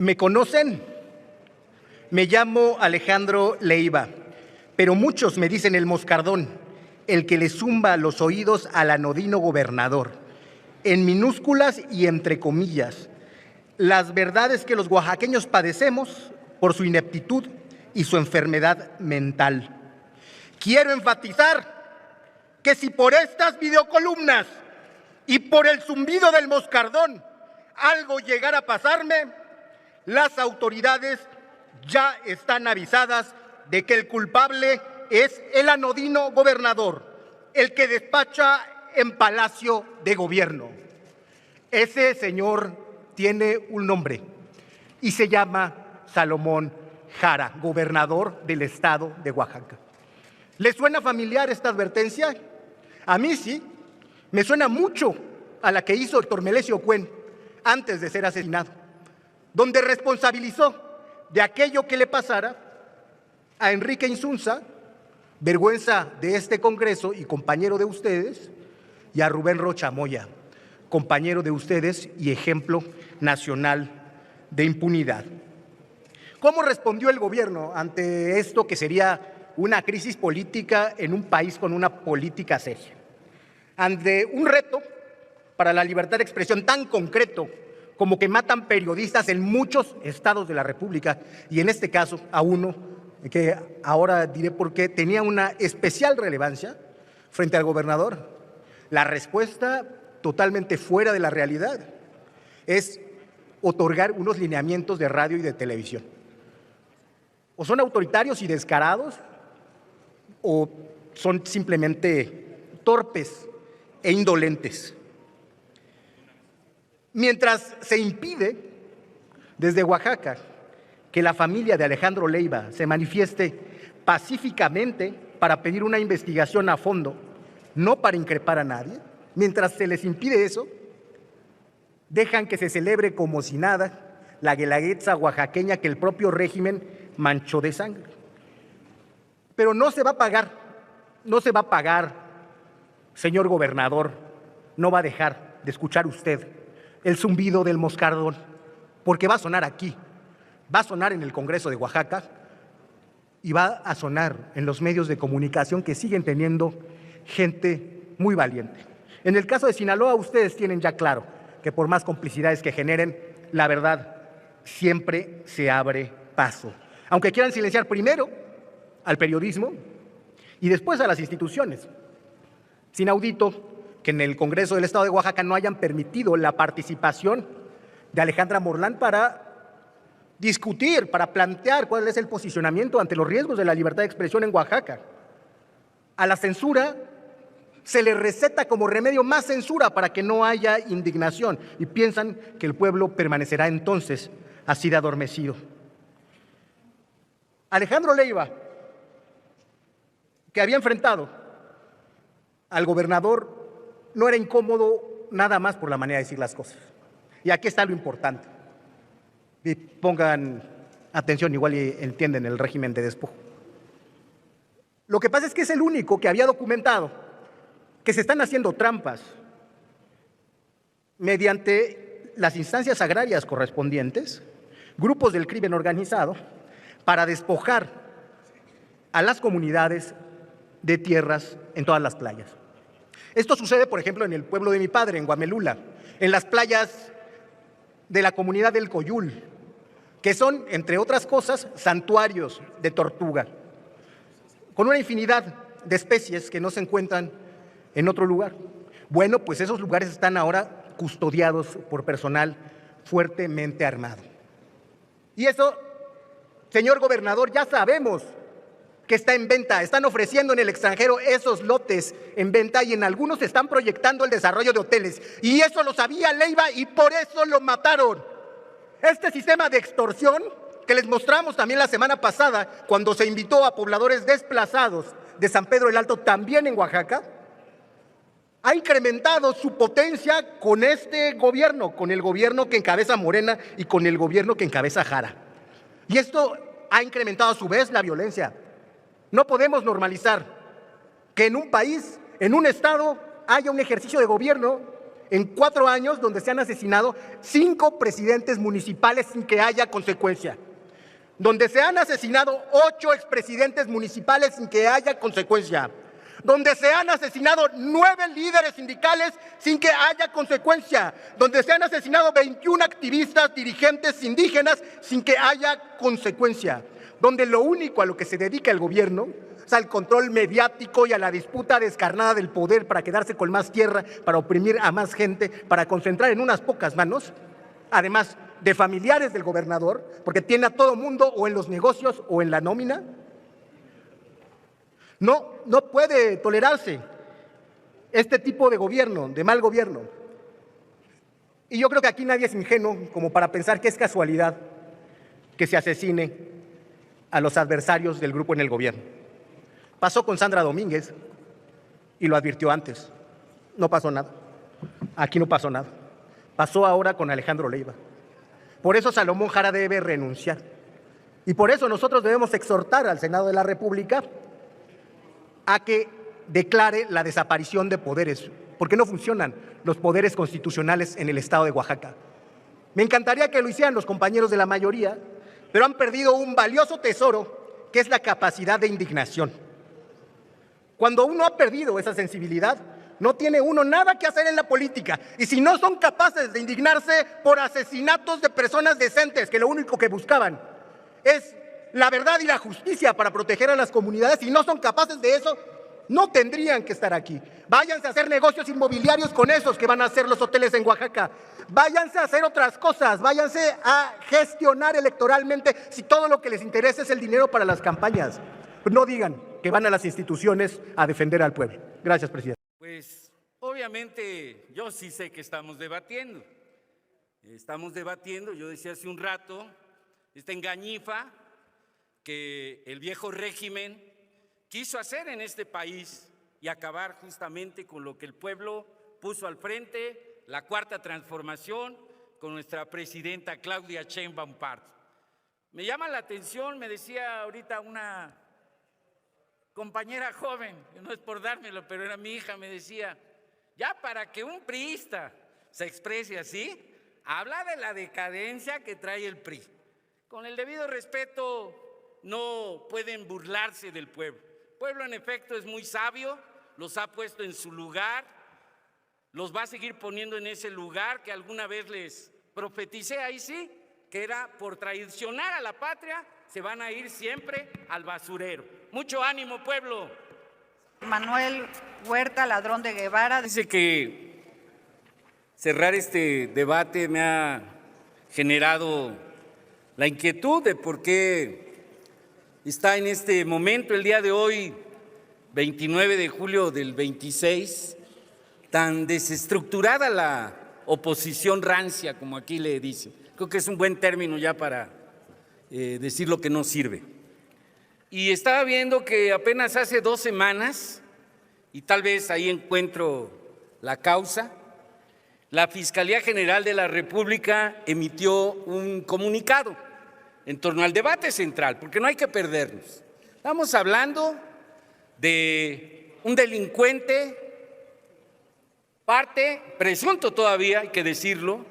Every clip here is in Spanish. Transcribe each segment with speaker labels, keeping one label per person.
Speaker 1: ¿Me conocen? Me llamo Alejandro Leiva, pero muchos me dicen el moscardón, el que le zumba los oídos al anodino gobernador. En minúsculas y entre comillas, las verdades que los oaxaqueños padecemos por su ineptitud y su enfermedad mental. Quiero enfatizar que si por estas videocolumnas y por el zumbido del moscardón algo llegara a pasarme, las autoridades ya están avisadas de que el culpable es el anodino gobernador, el que despacha en Palacio de Gobierno. Ese señor tiene un nombre y se llama Salomón Jara, gobernador del estado de Oaxaca. ¿Le suena familiar esta advertencia? A mí sí, me suena mucho a la que hizo Héctor Melesio Cuen antes de ser asesinado, donde responsabilizó de aquello que le pasara a Enrique Insunza, vergüenza de este Congreso y compañero de ustedes, y a Rubén Rocha Moya, compañero de ustedes y ejemplo nacional de impunidad. ¿Cómo respondió el gobierno ante esto que sería una crisis política en un país con una política seria? Ante un reto para la libertad de expresión tan concreto como que matan periodistas en muchos estados de la República, y en este caso a uno que ahora diré por qué tenía una especial relevancia frente al gobernador, la respuesta totalmente fuera de la realidad es otorgar unos lineamientos de radio y de televisión. O son autoritarios y descarados, o son simplemente torpes e indolentes. Mientras se impide desde Oaxaca que la familia de Alejandro Leiva se manifieste pacíficamente para pedir una investigación a fondo, no para increpar a nadie, mientras se les impide eso, dejan que se celebre como si nada la guelaguetza oaxaqueña que el propio régimen manchó de sangre. Pero no se va a pagar, señor gobernador, no va a dejar de escuchar usted el zumbido del moscardón, porque va a sonar aquí, va a sonar en el Congreso de Oaxaca y va a sonar en los medios de comunicación que siguen teniendo gente muy valiente. En el caso de Sinaloa, ustedes tienen ya claro que por más complicidades que generen, la verdad siempre se abre paso. Aunque quieran silenciar primero al periodismo y después a las instituciones. Es inaudito que en el Congreso del Estado de Oaxaca no hayan permitido la participación de Alejandra Morlán para discutir, para plantear cuál es el posicionamiento ante los riesgos de la libertad de expresión en Oaxaca. A la censura se le receta como remedio más censura para que no haya indignación y piensan que el pueblo permanecerá entonces así de adormecido. Alejandro Leiva, que había enfrentado al gobernador, no era incómodo nada más por la manera de decir las cosas. Y aquí está lo importante. Y pongan atención, igual y entienden el régimen de despojo. Lo que pasa es que es el único que había documentado que se están haciendo trampas mediante las instancias agrarias correspondientes, grupos del crimen organizado, para despojar a las comunidades de tierras en todas las playas. Esto sucede, por ejemplo, en el pueblo de mi padre, en Guamelula, en las playas de la comunidad del Coyul, que son, entre otras cosas, santuarios de tortuga, con una infinidad de especies que no se encuentran en otro lugar. Bueno, pues esos lugares están ahora custodiados por personal fuertemente armado. Y eso, señor gobernador, ya sabemos que está en venta, están ofreciendo en el extranjero esos lotes en venta y en algunos están proyectando el desarrollo de hoteles. Y eso lo sabía Leiva y por eso lo mataron. Este sistema de extorsión que les mostramos también la semana pasada cuando se invitó a pobladores desplazados de San Pedro el Alto, también en Oaxaca, ha incrementado su potencia con este gobierno, con el gobierno que encabeza Morena y con el gobierno que encabeza Jara. Y esto ha incrementado a su vez la violencia. No podemos normalizar que en un país, en un estado, haya un ejercicio de gobierno en 4 años donde se han asesinado 5 presidentes municipales sin que haya consecuencia, donde se han asesinado 8 expresidentes municipales sin que haya consecuencia, donde se han asesinado 9 líderes sindicales sin que haya consecuencia, donde se han asesinado 21 activistas, dirigentes indígenas sin que haya consecuencia, donde lo único a lo que se dedica el gobierno es al control mediático y a la disputa descarnada del poder para quedarse con más tierra, para oprimir a más gente, para concentrar en unas pocas manos, además de familiares del gobernador, porque tiene a todo mundo o en los negocios o en la nómina. No puede tolerarse este tipo de gobierno, de mal gobierno. Y yo creo que aquí nadie es ingenuo como para pensar que es casualidad que se asesine a los adversarios del grupo en el gobierno. Pasó con Sandra Domínguez y lo advirtió antes. No pasó nada. Aquí no pasó nada. Pasó ahora con Alejandro Leiva. Por eso Salomón Jara debe renunciar. Y por eso nosotros debemos exhortar al Senado de la República a que declare la desaparición de poderes, porque no funcionan los poderes constitucionales en el estado de Oaxaca. Me encantaría que lo hicieran los compañeros de la mayoría, pero han perdido un valioso tesoro, que es la capacidad de indignación. Cuando uno ha perdido esa sensibilidad, no tiene uno nada que hacer en la política. Y si no son capaces de indignarse por asesinatos de personas decentes, que lo único que buscaban es la verdad y la justicia para proteger a las comunidades, y no son capaces de eso, no tendrían que estar aquí. Váyanse a hacer negocios inmobiliarios con esos que van a hacer los hoteles en Oaxaca. Váyanse a hacer otras cosas, váyanse a gestionar electoralmente si todo lo que les interesa es el dinero para las campañas. No digan que van a las instituciones a defender al pueblo. Gracias, presidente.
Speaker 2: Pues obviamente yo sí sé que estamos debatiendo. Yo decía hace un rato, esta engañifa que el viejo régimen quiso hacer en este país y acabar justamente con lo que el pueblo puso al frente, la cuarta transformación, con nuestra presidenta Claudia Sheinbaum Pardo. Me llama la atención, me decía ahorita una compañera joven, no es por dármelo, pero era mi hija, me decía, ya para que un priista se exprese así, habla de la decadencia que trae el PRI. Con el debido respeto, no pueden burlarse del pueblo. El pueblo, en efecto, es muy sabio, los ha puesto en su lugar, los va a seguir poniendo en ese lugar que alguna vez les profeticé, ahí sí, que era por traicionar a la patria, se van a ir siempre al basurero. Mucho ánimo, pueblo.
Speaker 3: Manuel Huerta Ladrón de Guevara.
Speaker 2: Dice que cerrar este debate me ha generado la inquietud de por qué está en este momento, el día de hoy, 29 de julio del 26, tan desestructurada la oposición rancia, como aquí le dicen. Creo que es un buen término ya para decir lo que no sirve. Y estaba viendo que apenas hace 2 semanas, y tal vez ahí encuentro la causa, la Fiscalía General de la República emitió un comunicado en torno al debate central, porque no hay que perdernos. Estamos hablando de un delincuente, presunto todavía, hay que decirlo,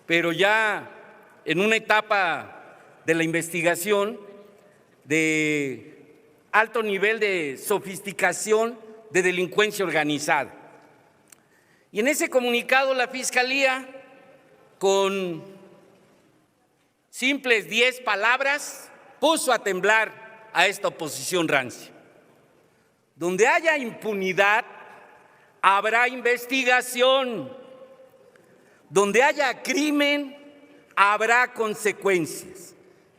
Speaker 2: pero ya en una etapa de la investigación de alto nivel de sofisticación de delincuencia organizada. Y en ese comunicado la Fiscalía, con simples 10 palabras, puso a temblar a esta oposición rancia. Donde haya impunidad, habrá investigación. Donde haya crimen, habrá consecuencias.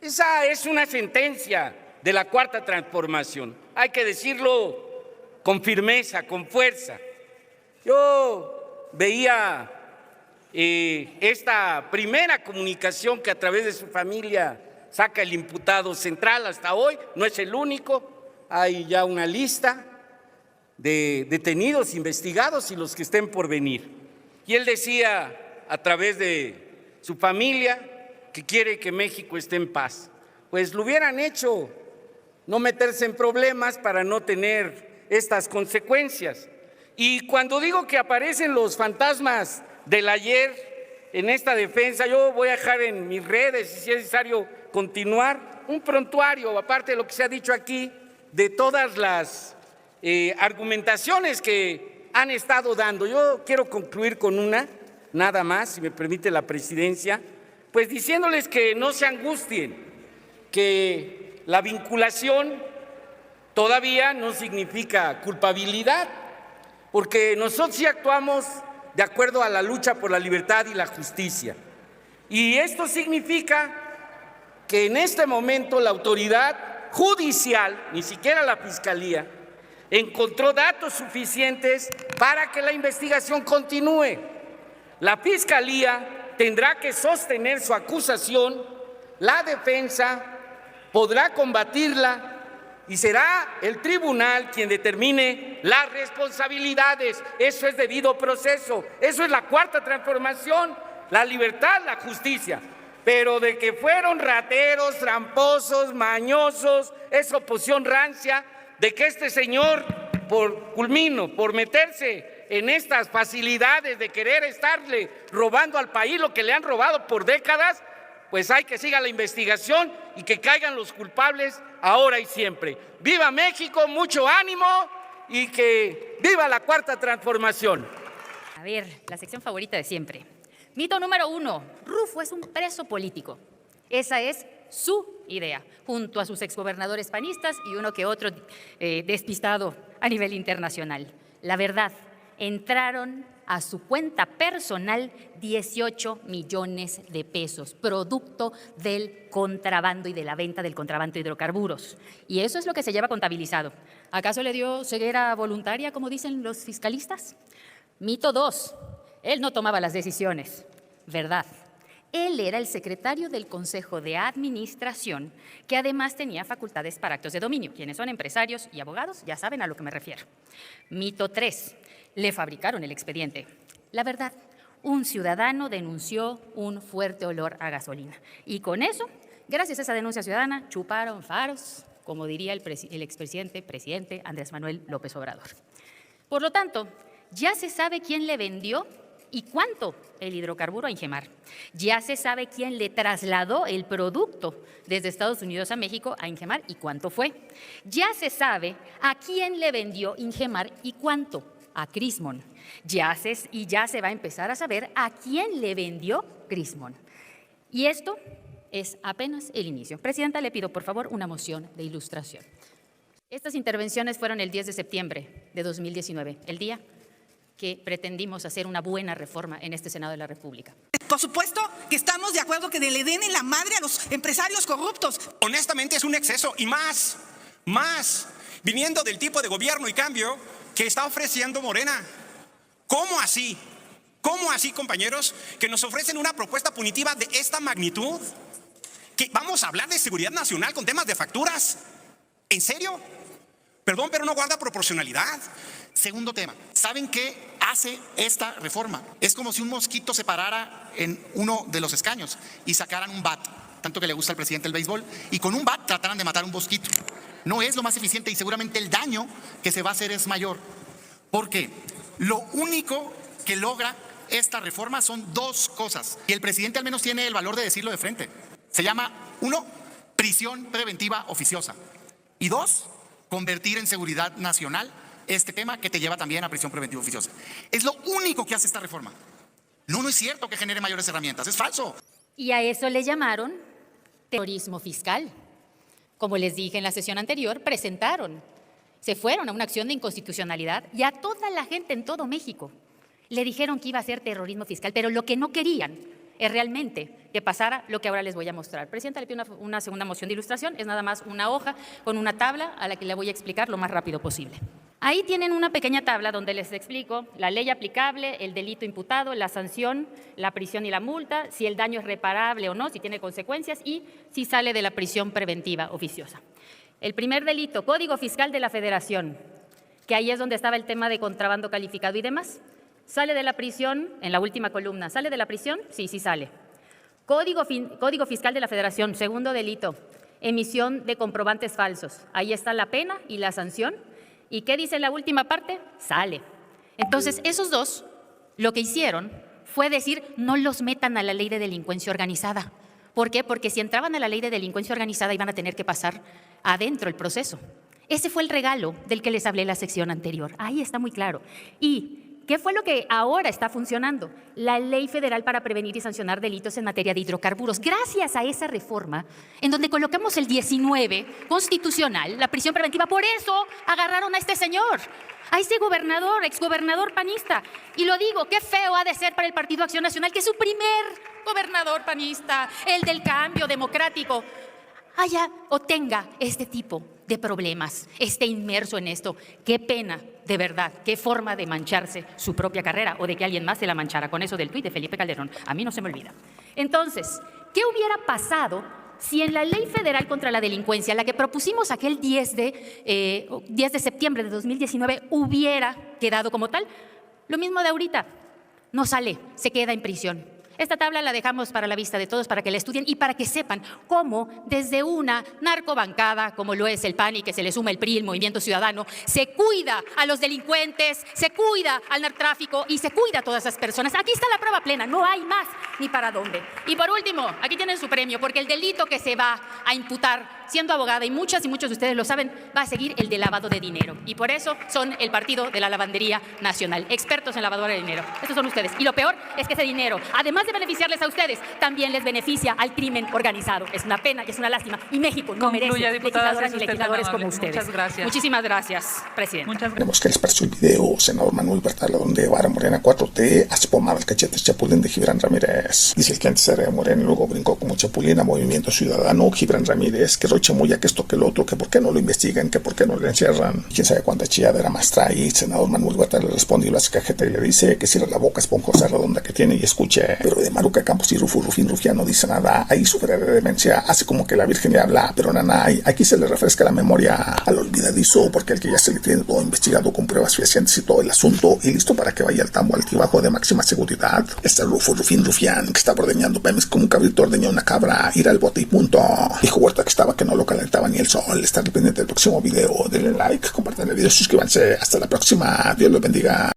Speaker 2: Esa es una sentencia de la Cuarta Transformación. Hay que decirlo con firmeza, con fuerza. Yo veía esta primera comunicación que a través de su familia saca el imputado central hasta hoy, no es el único, hay ya una lista de detenidos, investigados y los que estén por venir. Y él decía a través de su familia que quiere que México esté en paz. Pues lo hubieran hecho, no meterse en problemas para no tener estas consecuencias. Y cuando digo que aparecen los fantasmas del ayer en esta defensa. Yo voy a dejar en mis redes, si es necesario continuar, un prontuario, aparte de lo que se ha dicho aquí, de todas las argumentaciones que han estado dando. Yo quiero concluir con una, nada más, si me permite la presidencia, pues diciéndoles que no se angustien, que la vinculación todavía no significa culpabilidad, porque nosotros sí actuamos de acuerdo a la lucha por la libertad y la justicia. Y esto significa que en este momento la autoridad judicial, ni siquiera la Fiscalía, encontró datos suficientes para que la investigación continúe. La Fiscalía tendrá que sostener su acusación, la defensa podrá combatirla y será el tribunal quien determine las responsabilidades. Eso es debido proceso, eso es la cuarta transformación, la libertad, la justicia. Pero de que fueron rateros, tramposos, mañosos, es oposición rancia, de que este señor, por meterse en estas facilidades de querer estarle robando al país lo que le han robado por décadas, pues hay que siga la investigación y que caigan los culpables ahora y siempre. ¡Viva México! ¡Mucho ánimo! Y que viva la cuarta transformación.
Speaker 4: A ver, la sección favorita de siempre. Mito número 1, Rufo es un preso político. Esa es su idea, junto a sus exgobernadores panistas y uno que otro despistado a nivel internacional. La verdad, entraron a su cuenta personal 18 millones de pesos, producto del contrabando y de la venta del contrabando de hidrocarburos. Y eso es lo que se lleva contabilizado. ¿Acaso le dio ceguera voluntaria, como dicen los fiscalistas? Mito 2, él no tomaba las decisiones. Verdad. Él era el secretario del Consejo de Administración, que además tenía facultades para actos de dominio. Quienes son empresarios y abogados ya saben a lo que me refiero. Mito 3. Le fabricaron el expediente. La verdad, un ciudadano denunció un fuerte olor a gasolina. Y con eso, gracias a esa denuncia ciudadana, chuparon faros, como diría el expresidente Andrés Manuel López Obrador. Por lo tanto, ya se sabe quién le vendió y cuánto el hidrocarburo a Ingemar. Ya se sabe quién le trasladó el producto desde Estados Unidos a México a Ingemar y cuánto fue. Ya se sabe a quién le vendió Ingemar y cuánto. A Crismon. Ya se va a empezar a saber a quién le vendió Crismon. Y esto es apenas el inicio. Presidenta, le pido por favor una moción de ilustración. Estas intervenciones fueron el 10 de septiembre de 2019, el día que pretendimos hacer una buena reforma en este Senado de la República.
Speaker 5: Por supuesto que estamos de acuerdo que le den en la madre a los empresarios corruptos.
Speaker 6: Honestamente es un exceso y más, viniendo del tipo de gobierno y cambio que está ofreciendo Morena. ¿Cómo así? ¿Cómo así, compañeros, que nos ofrecen una propuesta punitiva de esta magnitud? ¿Que vamos a hablar de seguridad nacional con temas de facturas? ¿En serio? Perdón, pero no guarda proporcionalidad.
Speaker 7: Segundo tema, ¿saben qué hace esta reforma? Es como si un mosquito se parara en uno de los escaños y sacaran un bat, tanto que le gusta al presidente el béisbol, y con un bat trataran de matar un mosquito. No es lo más eficiente y seguramente el daño que se va a hacer es mayor. Porque lo único que logra esta reforma son dos cosas. Y el presidente al menos tiene el valor de decirlo de frente. Se llama, 1, prisión preventiva oficiosa. Y 2, convertir en seguridad nacional este tema que te lleva también a prisión preventiva oficiosa. Es lo único que hace esta reforma. No es cierto que genere mayores herramientas, es falso.
Speaker 4: Y a eso le llamaron terrorismo fiscal. Como les dije en la sesión anterior, se fueron a una acción de inconstitucionalidad y a toda la gente en todo México le dijeron que iba a ser terrorismo fiscal, pero lo que no querían es realmente que pasara lo que ahora les voy a mostrar. Presidenta, le pido una segunda moción de ilustración, es nada más una hoja con una tabla a la que le voy a explicar lo más rápido posible. Ahí tienen una pequeña tabla donde les explico la ley aplicable, el delito imputado, la sanción, la prisión y la multa, si el daño es reparable o no, si tiene consecuencias y si sale de la prisión preventiva oficiosa. El primer delito, Código Fiscal de la Federación, que ahí es donde estaba el tema de contrabando calificado y demás. Sale de la prisión, en la última columna, ¿sale de la prisión? Sí sale. Código Fiscal de la Federación, segundo delito, emisión de comprobantes falsos. Ahí está la pena y la sanción. ¿Y qué dice la última parte? Sale. Entonces, esos dos lo que hicieron fue decir, no los metan a la ley de delincuencia organizada. ¿Por qué? Porque si entraban a la ley de delincuencia organizada iban a tener que pasar adentro el proceso. Ese fue el regalo del que les hablé en la sección anterior. Ahí está muy claro. ¿Y qué fue lo que ahora está funcionando? La Ley Federal para Prevenir y Sancionar Delitos en Materia de Hidrocarburos. Gracias a esa reforma, en donde colocamos el 19 constitucional, la prisión preventiva, por eso agarraron a este señor, a ese gobernador, exgobernador panista. Y lo digo, qué feo ha de ser para el Partido Acción Nacional que su primer gobernador panista, el del cambio democrático, haya o tenga este tipo de problemas, esté inmerso en esto. Qué pena, de verdad, qué forma de mancharse su propia carrera o de que alguien más se la manchara con eso del tuit de Felipe Calderón. A mí no se me olvida. Entonces, ¿qué hubiera pasado si en la Ley Federal contra la Delincuencia, la que propusimos aquel 10 de septiembre de 2019, hubiera quedado como tal? Lo mismo de ahorita, no sale, se queda en prisión. Esta tabla la dejamos para la vista de todos, para que la estudien y para que sepan cómo desde una narcobancada, como lo es el PAN y que se le suma el PRI, el Movimiento Ciudadano, se cuida a los delincuentes, se cuida al narcotráfico y se cuida a todas esas personas. Aquí está la prueba plena, no hay más ni para dónde. Y por último, aquí tienen su premio, porque el delito que se va a imputar siendo abogada, y muchos de ustedes lo saben, va a seguir el de lavado de dinero. Y por eso son el partido de la lavandería nacional, expertos en lavadora de dinero. Estos son ustedes. Y lo peor es que ese dinero, además de beneficiarles a ustedes, también les beneficia al crimen organizado. Es una pena y es una lástima. Y México no merece legisladoras y legisladores como ustedes.
Speaker 8: Muchas gracias.
Speaker 4: Muchísimas gracias, presidente.
Speaker 8: Muchas gracias.
Speaker 9: Vemos que les pareció el video, senador Manuel Huerta, donde Vara Morena 4T hace pomada el cachete chapulín de Gibran Ramírez. Dice el que antes era de Morena y luego brincó como chapulín a Movimiento Ciudadano. Gibran Ramírez, que rochamuya, que esto, que lo otro, que por qué no lo investigan, que por qué no lo encierran. Quién sabe cuánta chilladera más trae. Senador Manuel Huerta le responde y lo hace cajeta y le dice que cierra la boca esponjosa redonda que tiene y escuche. Pero de Maruca Campos y Rufín Rufián no dice nada. Ahí sufre de demencia, hace como que la Virgen le habla, pero nanay, aquí se le refresca la memoria al olvidadizo, porque el que ya se le tiene todo investigado con pruebas fehacientes y todo el asunto, y listo para que vaya al tambo altibajo de máxima seguridad. Este Rufín Rufián, que está ordeñando pemes como un cabrito ordeña una cabra, ir al bote y punto. Dijo Huerta que estaba que no lo calentaba ni el sol. Estar pendiente del próximo video, denle like, compartan el video, suscríbanse. Hasta la próxima. Dios los bendiga.